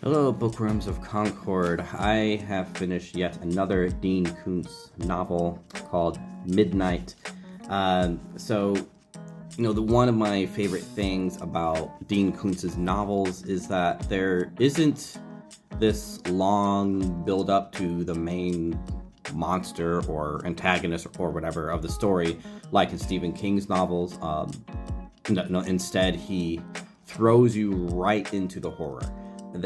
Hello, bookworms of Concord. I have finished yet another Dean Koontz novel called Midnight. One of my favorite things about Dean Koontz's novels is that there isn't this long build up to the main monster or antagonist or whatever of the story, like in Stephen King's novels. Instead, he throws you right into the horror.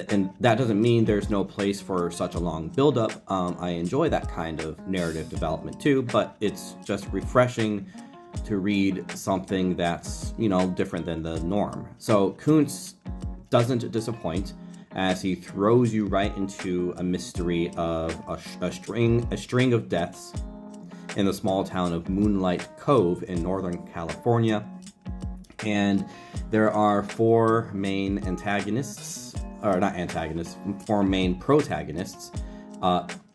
And that doesn't mean there's no place for such a long build-up. I enjoy that kind of narrative development too, but it's just refreshing to read something that's, different than the norm. So Koontz doesn't disappoint as he throws you right into a mystery of a string of deaths in the small town of Moonlight Cove in Northern California. And there are four main protagonists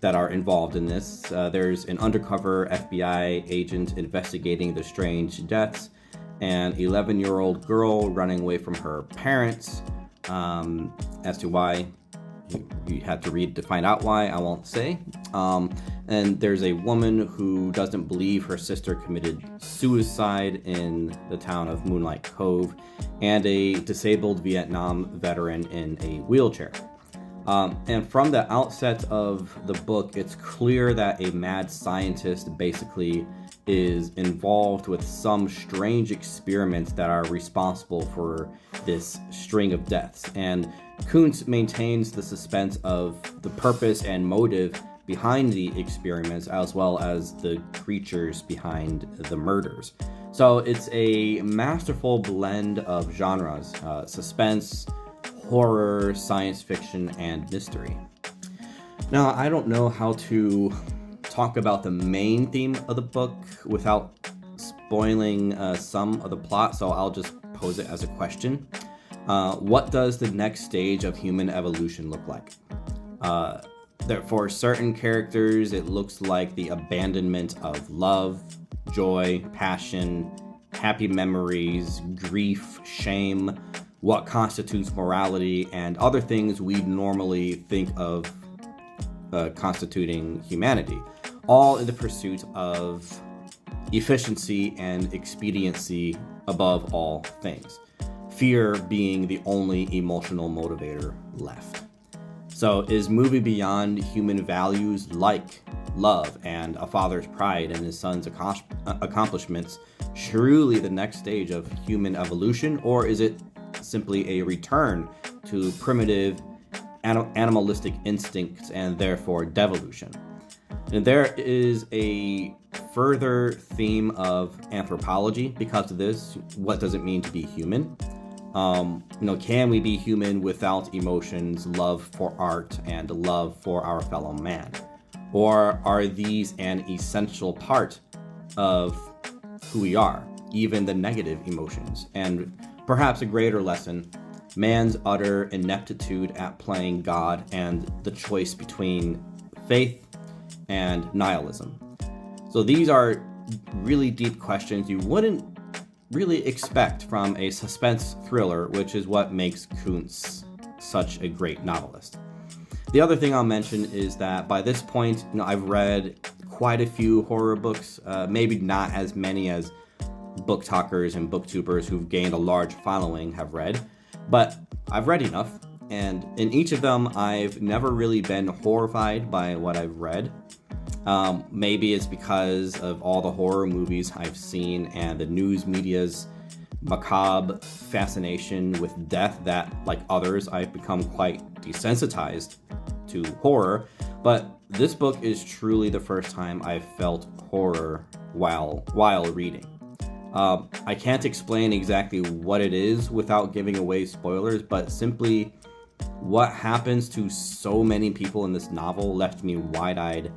that are involved in this. There's an undercover FBI agent investigating the strange deaths, an 11-year-old girl running away from her parents. As to why, you have to read to find out why, I won't say. And there's a woman who doesn't believe her sister committed suicide in the town of Moonlight Cove, and a disabled Vietnam veteran in a wheelchair. And from the outset of the book, it's clear that a mad scientist basically is involved with some strange experiments that are responsible for this string of deaths. And Koontz maintains the suspense of the purpose and motive behind the experiments, as well as the creatures behind the murders. So it's a masterful blend of genres, suspense, horror, science fiction, and mystery. Now, I don't know how to talk about the main theme of the book without spoiling some of the plot, so I'll just pose it as a question. What does the next stage of human evolution look like? For certain characters, it looks like the abandonment of love, joy, passion, happy memories, grief, shame, what constitutes morality, and other things we'd normally think of constituting humanity, all in the pursuit of efficiency and expediency above all things. Fear being the only emotional motivator left. So is moving beyond human values like love and a father's pride in his son's accomplishments truly the next stage of human evolution, or is it simply a return to primitive animalistic instincts and therefore devolution? And there is a further theme of anthropology because of this. What does it mean to be human? Can we be human without emotions, love for art, and love for our fellow man? Or are these an essential part of who we are, even the negative emotions? And perhaps a greater lesson, man's utter ineptitude at playing God and the choice between faith and nihilism. So these are really deep questions you wouldn't really expect from a suspense thriller, which is what makes Koontz such a great novelist. The other thing I'll mention is that by this point, I've read quite a few horror books, maybe not as many as book talkers and booktubers who've gained a large following have read, but I've read enough, and in each of them, I've never really been horrified by what I've read. Maybe it's because of all the horror movies I've seen and the news media's macabre fascination with death that, like others, I've become quite desensitized to horror. But this book is truly the first time I've felt horror while reading. I can't explain exactly what it is without giving away spoilers, but simply what happens to so many people in this novel left me wide-eyed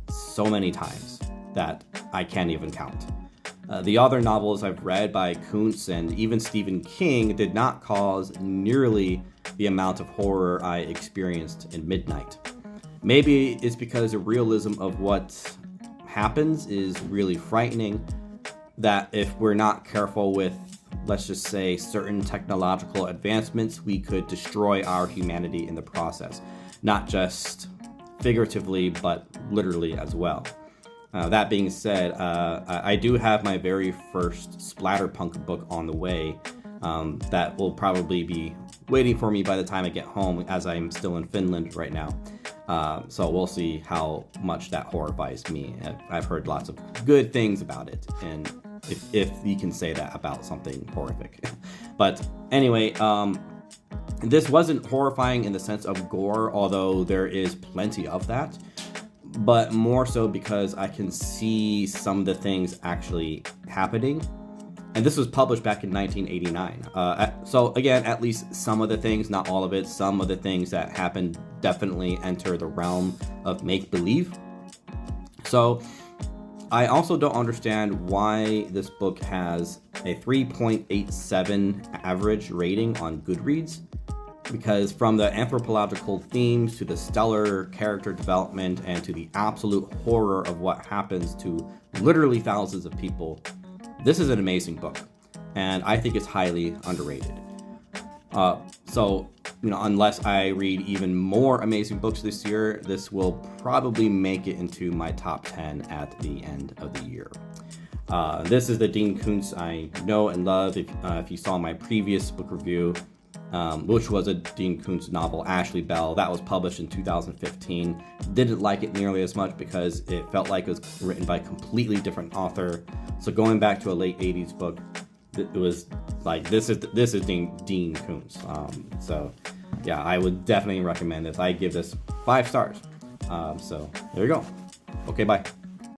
so many times that I can't even count. The other novels I've read by Koontz and even Stephen King did not cause nearly the amount of horror I experienced in Midnight. Maybe it's because the realism of what happens is really frightening, that if we're not careful with let's just say, certain technological advancements, we could destroy our humanity in the process. Not just figuratively, but literally as well. That being said, I do have my very first splatterpunk book on the way that will probably be waiting for me by the time I get home, as I'm still in Finland right now. So we'll see how much that horrifies me. I've heard lots of good things about it, and if you can say that about something horrific. But anyway, this wasn't horrifying in the sense of gore, although there is plenty of that, but more so because I can see some of the things actually happening. And this was published back in 1989. So again, at least some of the things, not all of it, some of the things that happened definitely enter the realm of make-believe. So I also don't understand why this book has a 3.87 average rating on Goodreads, because from the anthropological themes to the stellar character development and to the absolute horror of what happens to literally thousands of people, this is an amazing book, and I think it's highly underrated. So, unless I read even more amazing books this year, this will probably make it into my top 10 at the end of the year. This is the Dean Koontz I know and love. If you saw my previous book review, which was a Dean Koontz novel, Ashley Bell, that was published in 2015. Didn't like it nearly as much because it felt like it was written by a completely different author. So going back to a late 80s book, it was like, this is Dean Koontz. So yeah, I would definitely recommend this. I give this 5 stars. So there you go. Okay, bye.